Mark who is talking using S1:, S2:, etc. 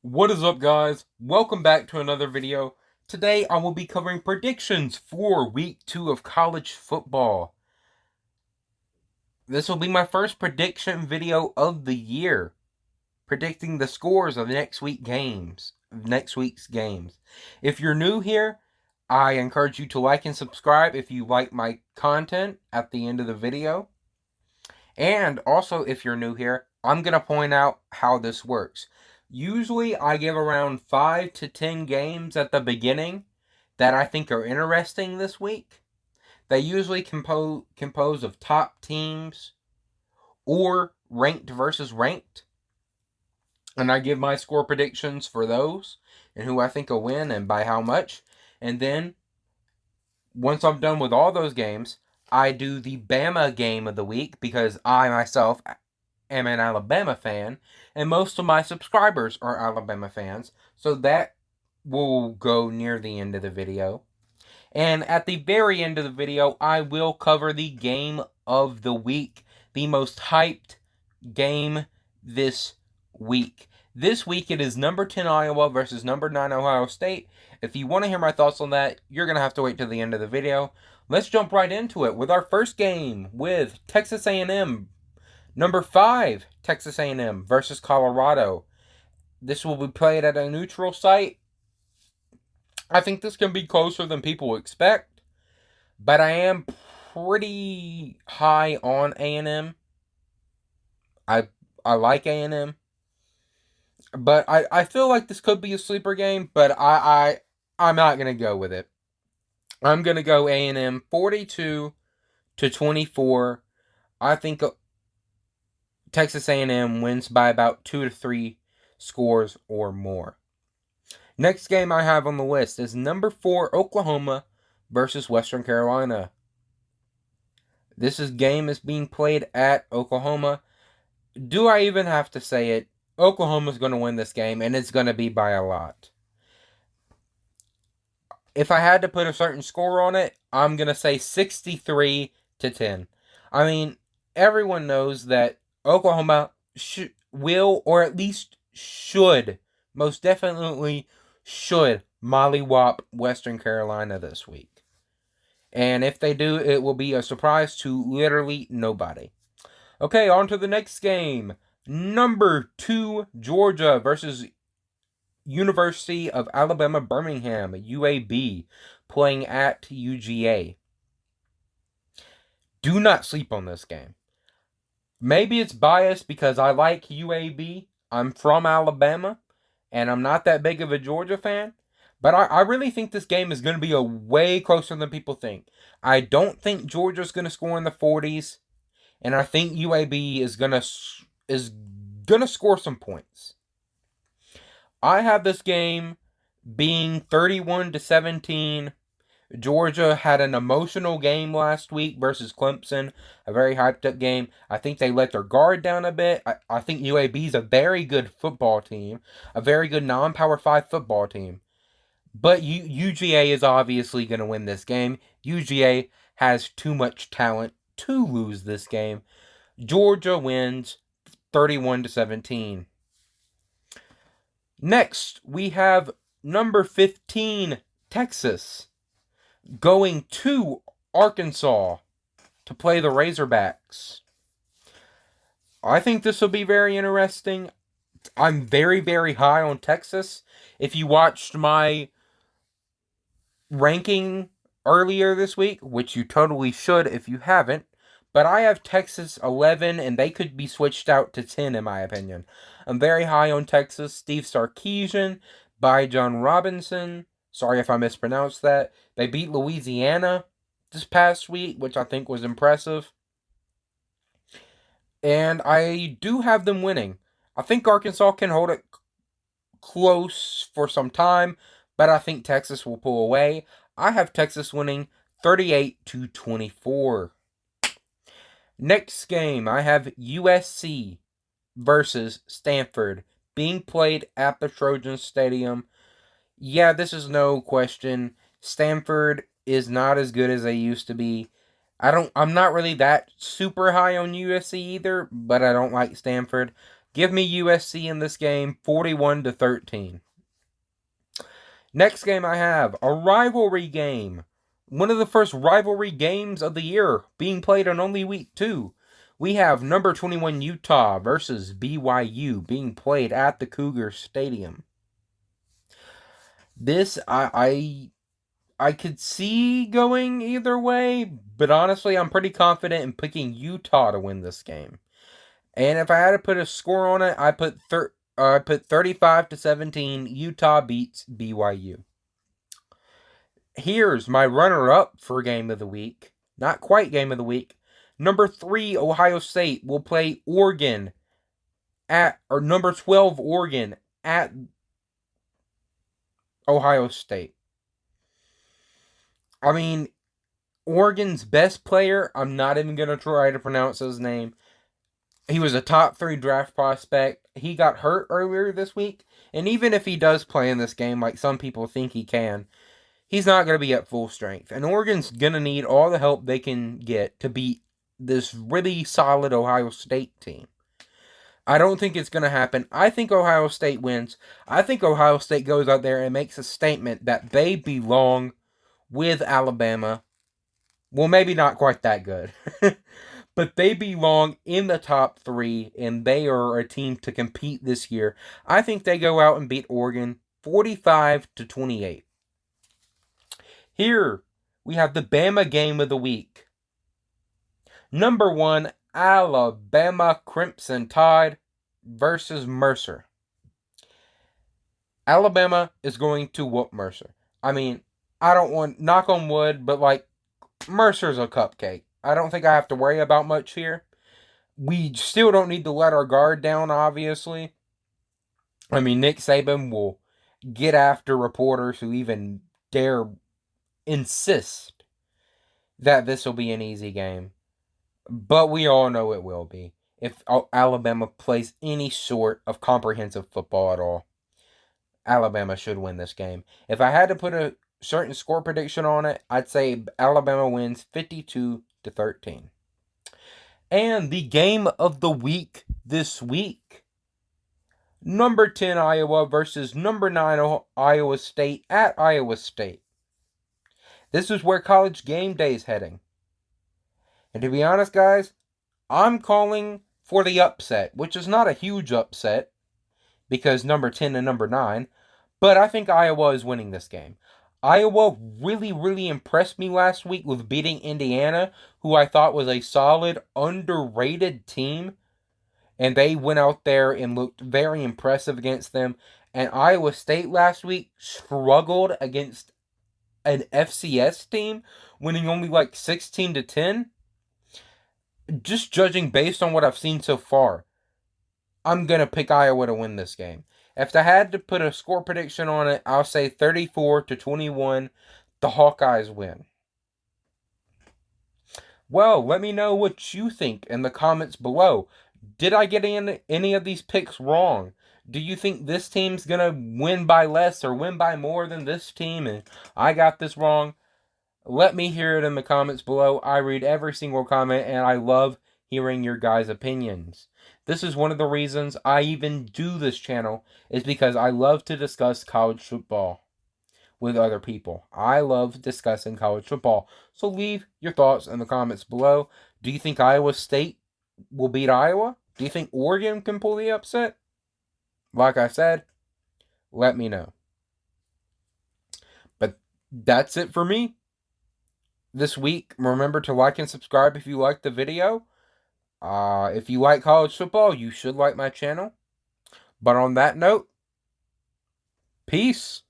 S1: What is up, guys? Welcome back to another video. Today I will be covering predictions for week 2 of college football. This will be my first prediction video of the year, predicting the scores of next week's games. If you're new here, I encourage you to like and subscribe if you like my content at the end of the video. And also, if you're new here, I'm going to point out how this works. Usually, I give around 5 to 10 games at the beginning that I think are interesting this week. They usually compose of top teams or ranked versus ranked. And I give my score predictions for those and who I think will win and by how much. And then, once I'm done with all those games, I do the Bama game of the week because I myself am an Alabama fan, and most of my subscribers are Alabama fans, so that will go near the end of the video. And at the very end of the video, I will cover the game of the week, the most hyped game this week. This week it is number 10 Iowa versus number 9 Ohio State. If you want to hear my thoughts on that, you're going to have to wait till the end of the video. Let's jump right into it with our first game with Texas A&M. Number 5, Texas A&M versus Colorado. This will be played at a neutral site. I think this can be closer than people expect, but I am pretty high on A&M. I like A&M, but I feel like this could be a sleeper game, but I'm not going to go with it. I'm going to go A&M 42-24. I think Texas A&M wins by about 2 to 3 scores or more. Next game I have on the list is number 4 Oklahoma versus Western Carolina. This game is being played at Oklahoma. Do I even have to say it? Oklahoma's going to win this game, and it's going to be by a lot. If I had to put a certain score on it, I'm going to say 63-10. I mean, everyone knows that Oklahoma will, or at least should, most definitely should, mollywop Western Carolina this week. And if they do, it will be a surprise to literally nobody. Okay, on to the next game. Number 2, Georgia versus University of Alabama Birmingham, UAB, playing at UGA. Do not sleep on this game. Maybe it's biased because I like UAB. I'm from Alabama, and I'm not that big of a Georgia fan. But I really think this game is going to be a way closer than people think. I don't think Georgia's going to score in the 40s, and I think UAB is going to score some points. I have this game being 31-17. Georgia had an emotional game last week versus Clemson, a very hyped up game. I think they let their guard down a bit. I think UAB is a very good football team, a very good non-Power 5 football team. But UGA is obviously going to win this game. UGA has too much talent to lose this game. Georgia wins 31-17. Next, we have number 15, Texas, going to Arkansas to play the Razorbacks. I think this will be very interesting. I'm very, very high on Texas. If you watched my ranking earlier this week, which you totally should if you haven't, but I have Texas 11, and they could be switched out to 10 in my opinion. I'm very high on Texas. Steve Sarkisian, Bijan Robinson. Sorry if I mispronounced that. They beat Louisiana this past week, which I think was impressive. And I do have them winning. I think Arkansas can hold it close for some time, but I think Texas will pull away. I have Texas winning 38-24. Next game, I have USC versus Stanford being played at the Trojan Stadium. Yeah, this is no question. Stanford is not as good as they used to be. I'm not really that super high on USC either, but I don't like Stanford. Give me USC in this game, 41-13. Next game I have, a rivalry game. One of the first rivalry games of the year, being played on only week 2. We have number 21 Utah versus BYU being played at the Cougar Stadium. This, I could see going either way, but honestly, I'm pretty confident in picking Utah to win this game. And if I had to put a score on it, I put 35-17. Utah beats BYU. Here's my runner-up for Game of the Week. Not quite Game of the Week. Number 3, Ohio State will play Oregon or number 12, Oregon at Ohio State. I mean, Oregon's best player, I'm not even going to try to pronounce his name. He was a top 3 draft prospect. He got hurt earlier this week. And even if he does play in this game, like some people think he can, he's not going to be at full strength. And Oregon's going to need all the help they can get to beat this really solid Ohio State team. I don't think it's going to happen. I think Ohio State wins. I think Ohio State goes out there and makes a statement that they belong with Alabama. Well, maybe not quite that good. But they belong in the top 3, and they are a team to compete this year. I think they go out and beat Oregon 45-28. Here, we have the Bama game of the week. Number 1, Alabama Crimson Tide versus Mercer. Alabama is going to whoop Mercer. I mean, I don't want, knock on wood, but like, Mercer's a cupcake. I don't think I have to worry about much here. We still don't need to let our guard down, obviously. I mean, Nick Saban will get after reporters who even dare insist that this will be an easy game. But we all know it will be. If Alabama plays any sort of comprehensive football at all, Alabama should win this game. If I had to put a certain score prediction on it, I'd say Alabama wins 52-13. And the game of the week this week. Number 10 Iowa versus number 9 Iowa State at Iowa State. This is where College Game Day is heading. And to be honest, guys, I'm calling for the upset, which is not a huge upset because number 10 and number 9, but I think Iowa is winning this game. Iowa really, really impressed me last week with beating Indiana, who I thought was a solid, underrated team. And they went out there and looked very impressive against them. And Iowa State last week struggled against an FCS team, winning only like 16-10. Just judging based on what I've seen so far, I'm going to pick Iowa to win this game. If I had to put a score prediction on it, I'll say 34-21. The Hawkeyes win. Well, let me know what you think in the comments below. Did I get any of these picks wrong? Do you think this team's going to win by less or win by more than this team and I got this wrong? Let me hear it in the comments below. I read every single comment and I love hearing your guys' opinions. This is one of the reasons I even do this channel, is because I love to discuss college football with other people. I love discussing college football. So leave your thoughts in the comments below. Do you think Iowa State will beat Iowa? Do you think Oregon can pull the upset? Like I said, let me know. But that's it for me this week. Remember to like and subscribe if you liked the video. If you like college football, you should like my channel. But on that note, peace.